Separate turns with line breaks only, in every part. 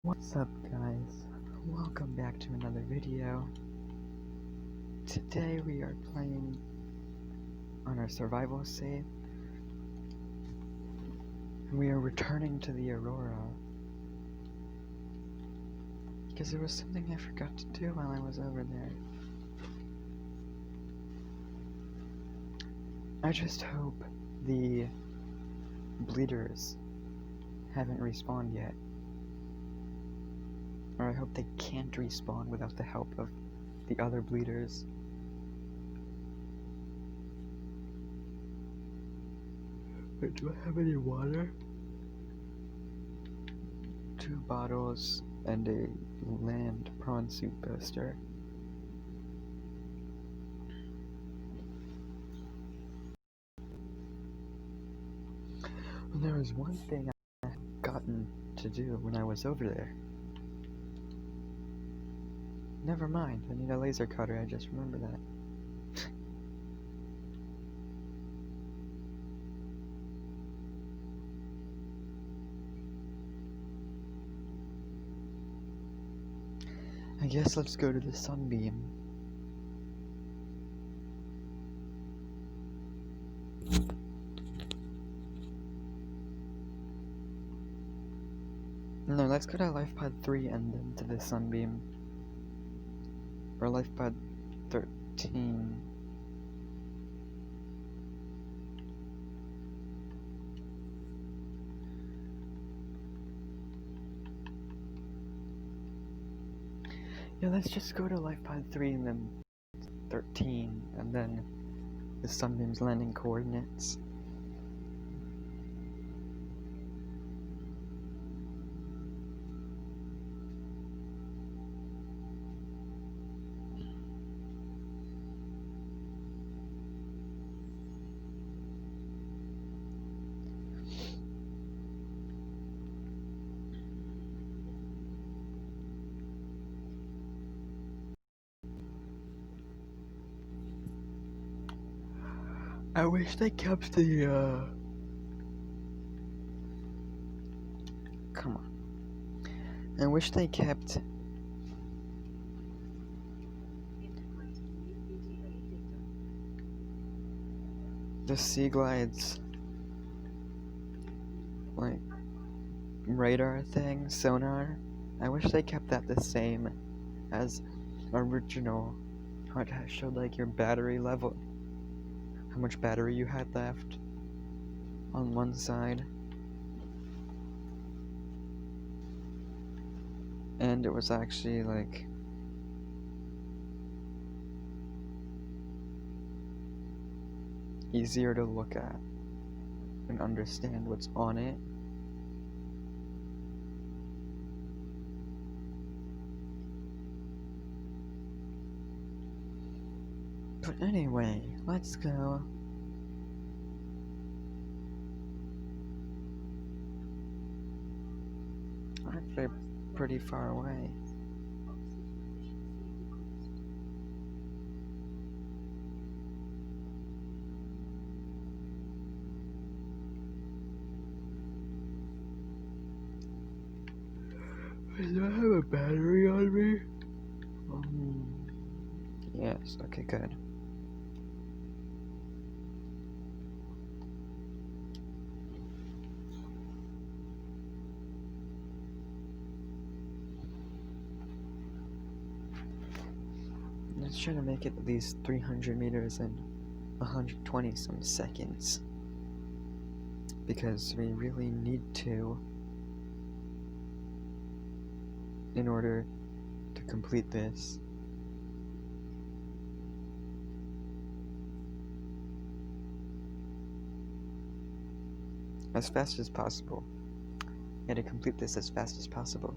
What's up, guys? Welcome back to another video. Today we are playing on our survival save. We are returning to the Aurora because there was something I forgot to do while I was over there. I just hope the bleeders haven't respawned yet. Or I hope they can't respawn without the help of the other bleeders. Wait, do I have any water? 2 bottles and a land prawn soup booster. There was one thing I had gotten to do when I was over there. Never mind, I need a laser cutter, I just remember that. I guess let's go to the sunbeam. No, let's go to LifePod 3 and then to the sunbeam. Or LifePod 13. Yeah, let's just go to LifePod 3 and then 13, and then the sunbeam's landing coordinates. I wish they kept the, come on. I wish they kept the Sea Glide's, like, radar thing, sonar. I wish they kept that the same as original. How it showed, like, your battery level. How much battery you had left on one side. And it was actually, like, easier to look at and understand what's on it. But anyway, let's go. Actually, pretty far away. Do I have a battery on me? Yes, okay, good. Let's try to make it at least 300 meters in 120 some seconds. Because we really need to in order to complete this. As fast as possible. And to complete this as fast as possible.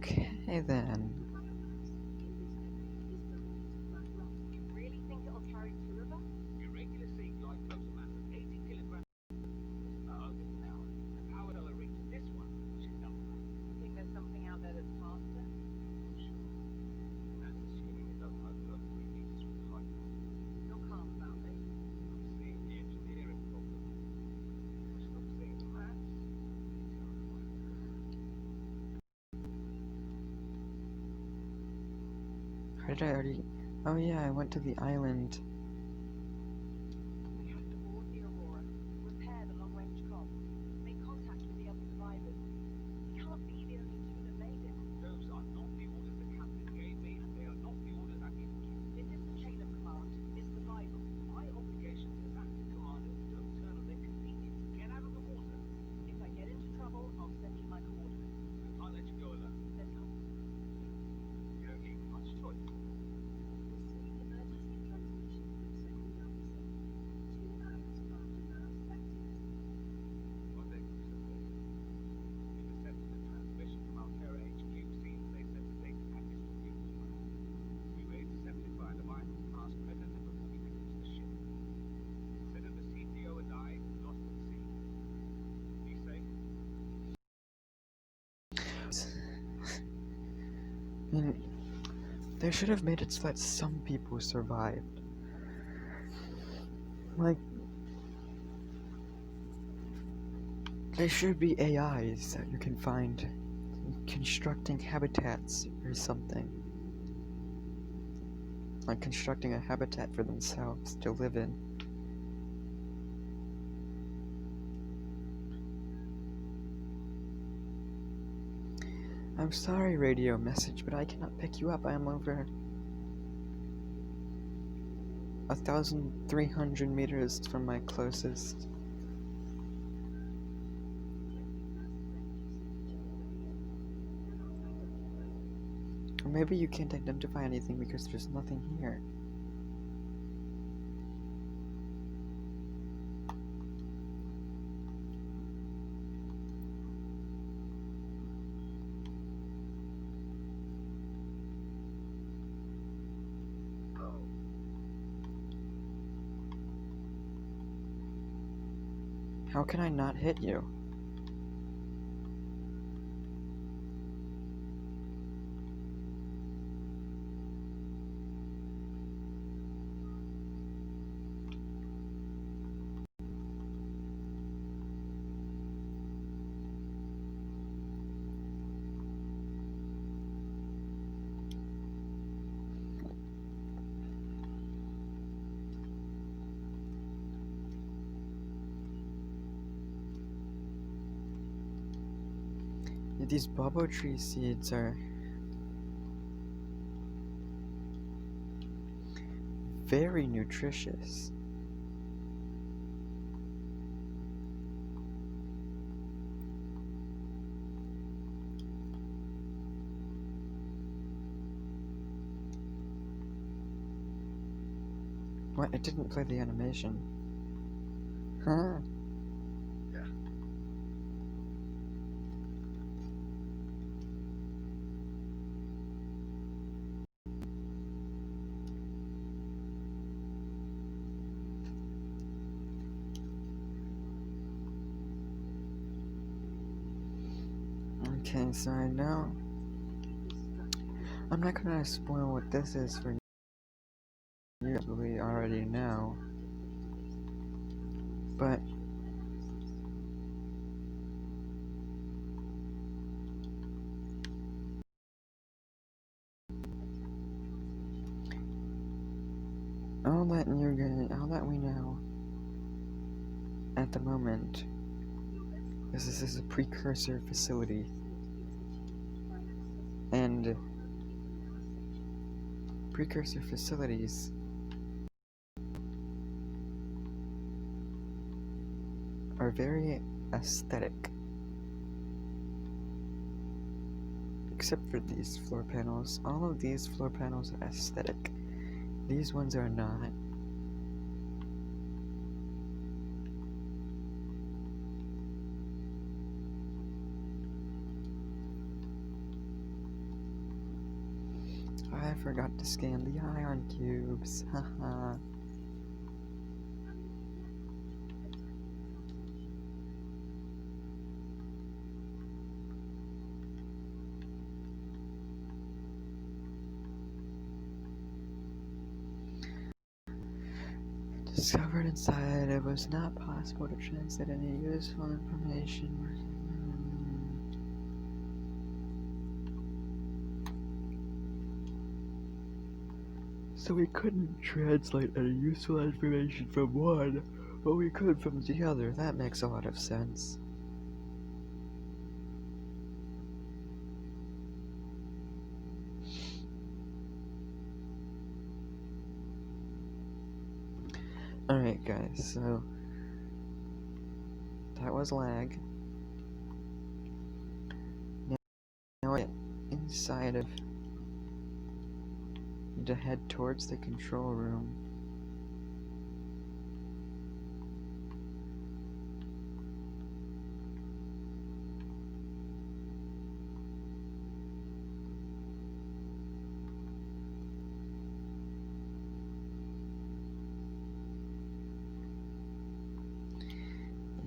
Okay then.
You really think it'll carry two of us? Your regular sea glide flows a mass of 80 kilograms an hour. The power they'll reach this one should help. Think there's something out there that's faster? I'm sure. That's assuming it doesn't overload 3 meters from the height. You're calm about this. I'm seeing the engineering problem. Stop seeing the maps.
How did I already... Oh yeah, I went to the island.
We have to board the Aurora, repair the long-range comm, make contact with the other survivors. We can't be the only two that made it. Those are not the orders the captain gave me, and they are not the orders I give you. This is the chain of command. It's survival. My obligation as acting commander is to turn on their convenience. Get out of the water. If I get into trouble, I'll send you my coordinates. I can't let you go alone. Let's go. You don't need much choice.
I mean, they should have made it so that some people survived. Like, there should be AIs that you can find constructing habitats or something. Like constructing a habitat for themselves to live in. I'm sorry, radio message, but I cannot pick you up. I am over 1,300 meters from my closest. Or maybe you can't identify anything because there's nothing here. How can I not hit you? These bubble tree seeds are very nutritious. What? It didn't play the animation. Huh?
Yeah.
Okay, so I know. I'm not gonna spoil what this is for you. You probably already know. But all that we know at the moment is this is a precursor facility. And precursor facilities are very aesthetic. Except for these floor panels. All of these floor panels are aesthetic. These ones are not. forgot to scan the ion cubes. Haha. Discovered inside it was not possible to translate any useful information. So we couldn't translate any useful information from one, but we could from the other. That makes a lot of sense. Alright guys, so that was lag. Now we're inside of to head towards the control room.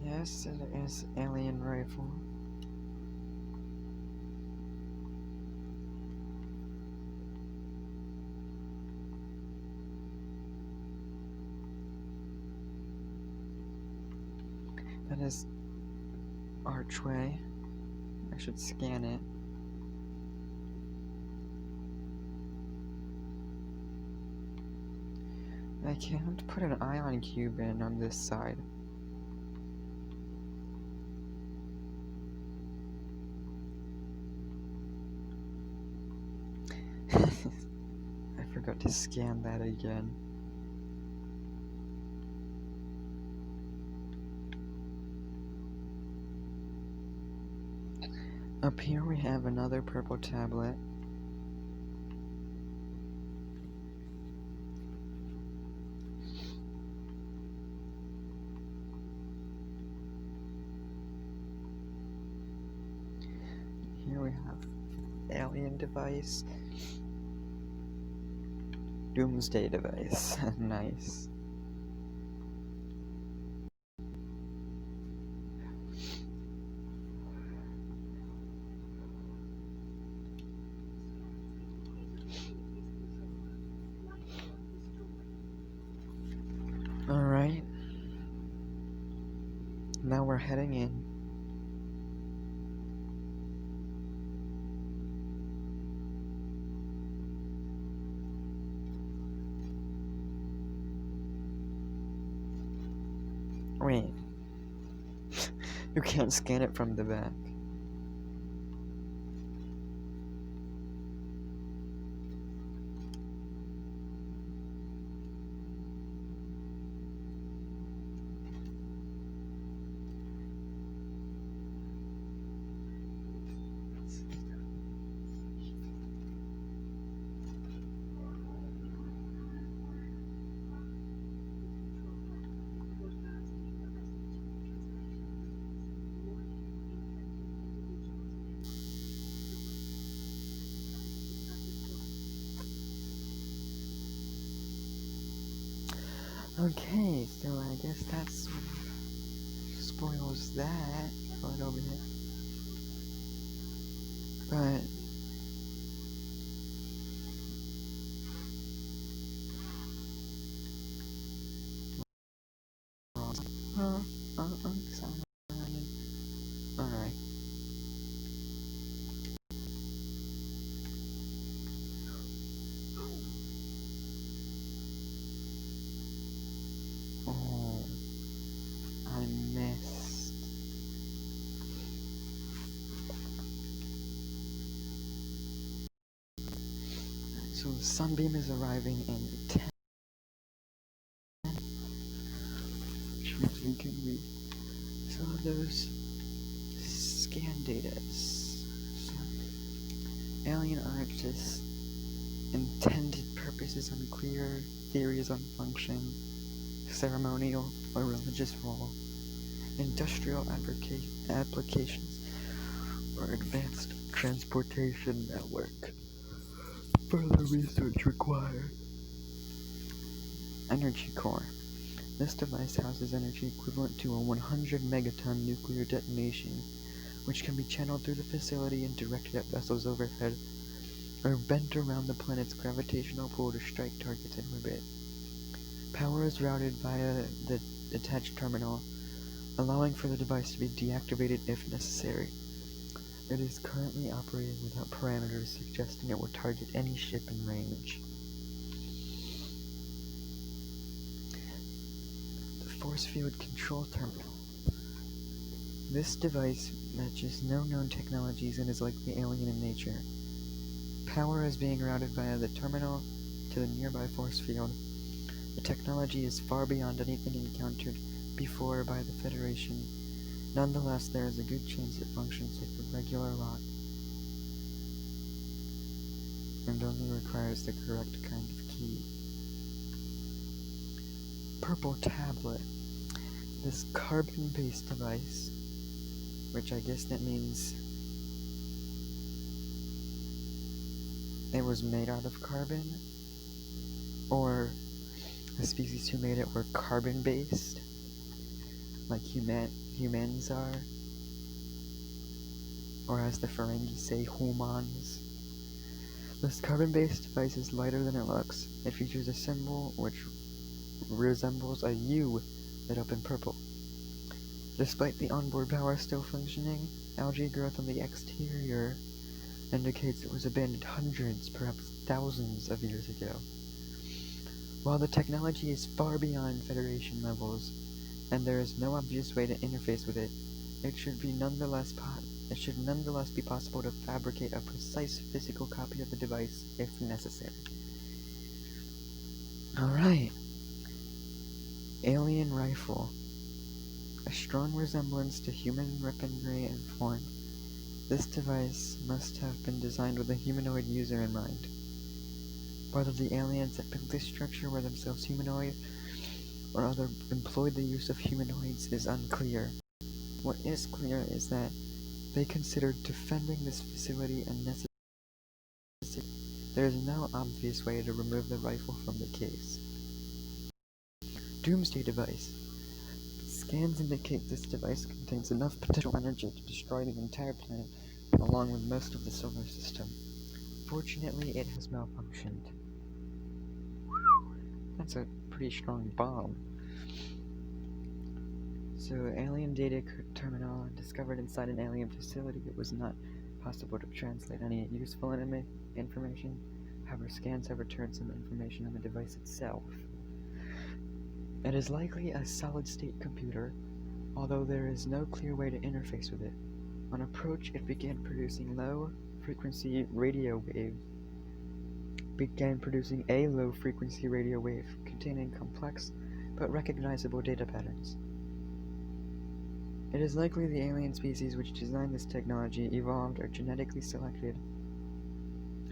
Yes, it is alien rifle. That is archway. I should scan it. I can't put an ion cube in on this side. I forgot to scan that again. Up here we have another purple tablet. Here we have alien device. Doomsday device. Nice. Alright. Now we're heading in. Wait. You can't scan it from the back. Okay, so I guess that spoils that a little bit. But excited. Alright. Oh, I missed. So the sunbeam is arriving in 10, which means we can read some of those scan data. So, alien artists, intended purpose is unclear, theories on function, ceremonial or religious role, industrial applications, or advanced transportation network. Further research required. Energy core. This device houses energy equivalent to a 100 megaton nuclear detonation, which can be channeled through the facility and directed at vessels overhead, or bent around the planet's gravitational pull to strike targets in orbit. Power is routed via the attached terminal, allowing for the device to be deactivated if necessary. It is currently operating without parameters, suggesting it will target any ship in range. The Force Field Control Terminal. This device matches no known technologies and is likely alien in nature. Power is being routed via the terminal to the nearby force field. The technology is far beyond anything encountered before by the Federation. Nonetheless, there is a good chance it functions like a regular lock, and only requires the correct kind of key. Purple tablet. This carbon-based device, which I guess that means it was made out of carbon, or the species who made it were carbon-based, like humans are, or as the Ferengi say, humans. This carbon-based device is lighter than it looks. It features a symbol which resembles a U lit up in purple. Despite the onboard power still functioning, algae growth on the exterior indicates it was abandoned hundreds, perhaps thousands of years ago. While the technology is far beyond Federation levels, and there is no obvious way to interface with it, it should nonetheless be possible to fabricate a precise physical copy of the device if necessary. Alright. Alien rifle. A strong resemblance to human weaponry and form. This device must have been designed with a humanoid user in mind. Whether the aliens that built this structure were themselves humanoid, or other employed the use of humanoids is unclear. What is clear is that they considered defending this facility unnecessary. There is no obvious way to remove the rifle from the case. Doomsday device. Scans indicate this device contains enough potential energy to destroy the entire planet, along with most of the solar system. Fortunately, it has malfunctioned. That's a pretty strong bomb. So, alien data terminal discovered inside an alien facility. It was not possible to translate any useful information. However, scans have returned some information on the device itself. It is likely a solid-state computer, although there is no clear way to interface with it. On approach, it began producing a low-frequency radio wave containing complex but recognizable data patterns. It is likely the alien species which designed this technology evolved or genetically selected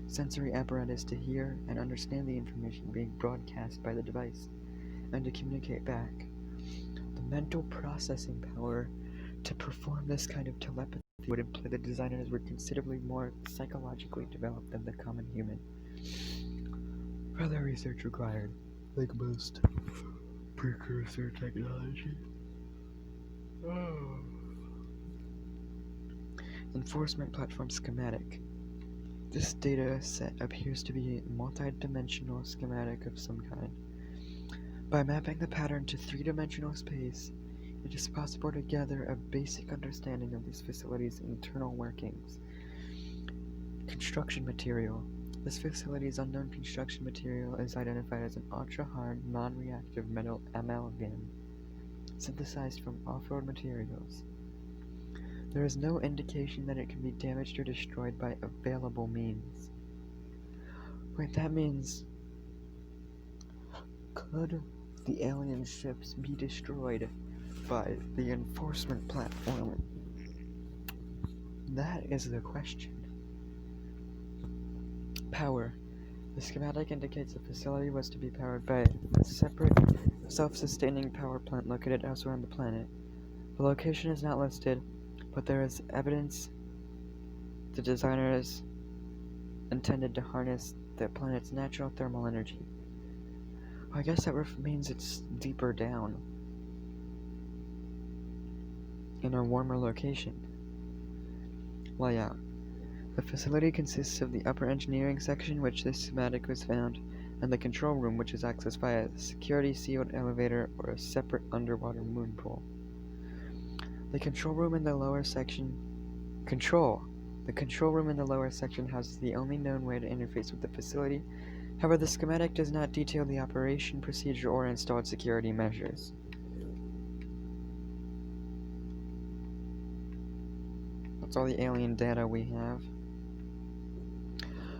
sensory apparatus to hear and understand the information being broadcast by the device, and to communicate back. The mental processing power to perform this kind of telepathy would imply the designers were considerably more psychologically developed than the common human. Further research required, like most precursor technology. Enforcement platform schematic. This data set appears to be a multi-dimensional schematic of some kind. By mapping the pattern to three-dimensional space, it is possible to gather a basic understanding of these facilities' internal workings. Construction material. This facility's unknown construction material is identified as an ultra-hard, non-reactive metal amalgam, synthesized from off-road materials. There is no indication that it can be damaged or destroyed by available means. Wait, that means... could the alien ships be destroyed by the enforcement platform? That is the question. Power. The schematic indicates the facility was to be powered by a separate, self-sustaining power plant located elsewhere on the planet. The location is not listed, but there is evidence the designers intended to harness the planet's natural thermal energy. I guess that means it's deeper down, in a warmer location. Layout. The facility consists of the upper engineering section, which this schematic was found, and the control room, which is accessed via a security sealed elevator or a separate underwater moon pool. The control room in the lower section houses the only known way to interface with the facility. However, the schematic does not detail the operation procedure or installed security measures. That's all the alien data we have.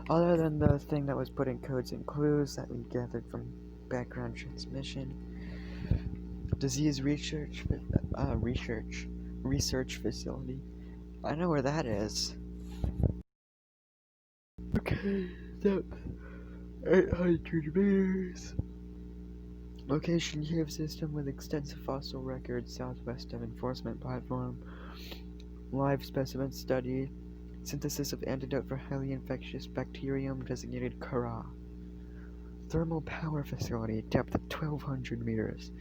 Other than the thing that was put in codes and clues that we gathered from background transmission. Disease research facility. I know where that is. Okay, depth 800 meters. Location: cave system with extensive fossil records southwest of enforcement platform. Live specimen study. Synthesis of antidote for highly infectious bacterium designated Kara. Thermal power facility, depth of 1200 meters.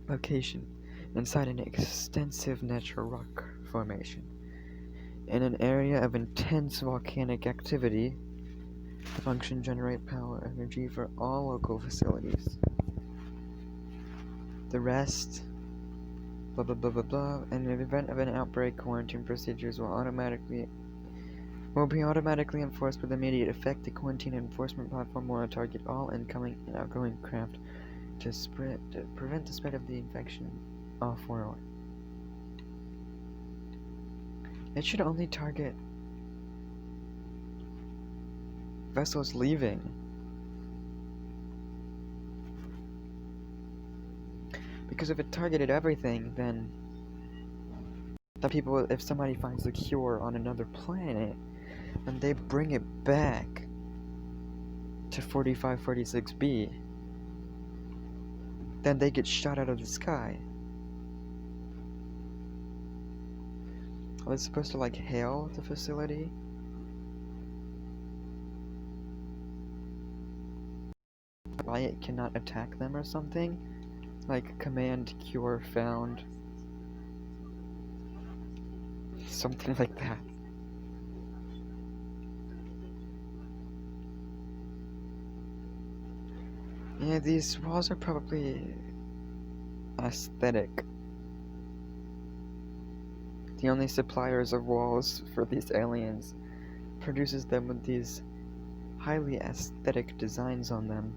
Location: inside an extensive natural rock formation. In an area of intense volcanic activity. Function: generate power energy for all local facilities. The rest, blah blah blah blah blah. In the event of an outbreak, quarantine procedures will be automatically enforced with immediate effect. The quarantine enforcement platform will target all incoming and outgoing craft to prevent the spread of the infection off-world. It should only target vessels leaving. Because if it targeted everything, then if somebody finds the cure on another planet, and they bring it back to 4546b, then they get shot out of the sky. Are they supposed to, like, hail the facility? Why it cannot attack them or something? Like, command cure found. Something like that. Yeah, these walls are probably aesthetic. The only suppliers of walls for these aliens produces them with these highly aesthetic designs on them.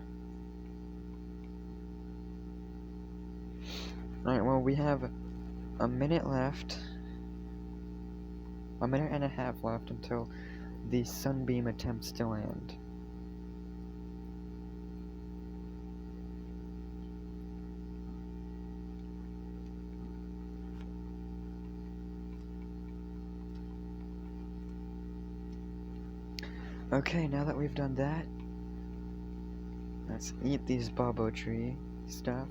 Alright, well, we have a minute left. A minute and a half left until the sunbeam attempts to land. Okay, now that we've done that, let's eat these bobo tree stuff.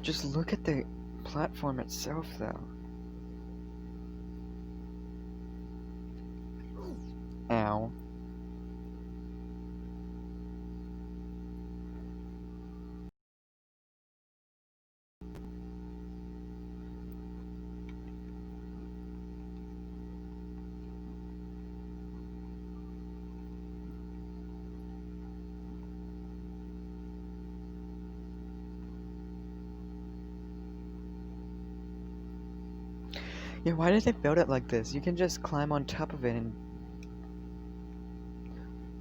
Just look at the platform itself, though. Ow. Yeah, why did they build it like this? You can just climb on top of it and...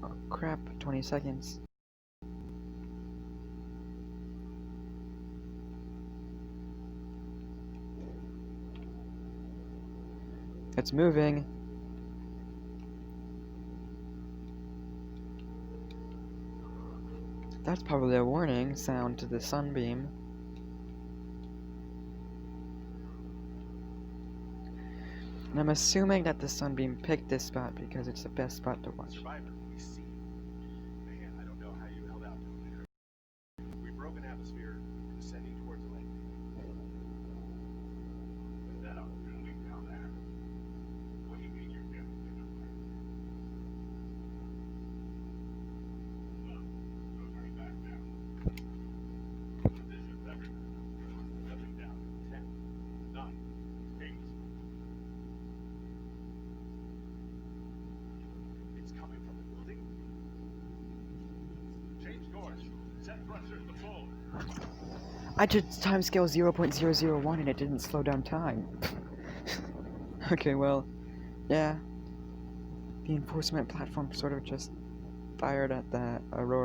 Oh, crap, 20 seconds. It's moving. That's probably a warning sound to the sunbeam. And I'm assuming that the sunbeam picked this spot because it's the best spot to watch.
Survivor, we see. Man, I don't know how you held out down there. We broke an atmosphere, descending towards the lake. Is that a building down there? What do you mean you're getting in a Set thrusters to full.
I did timescale 0.001 and it didn't slow down time. Okay, well, yeah. The enforcement platform sort of just fired at that Aurora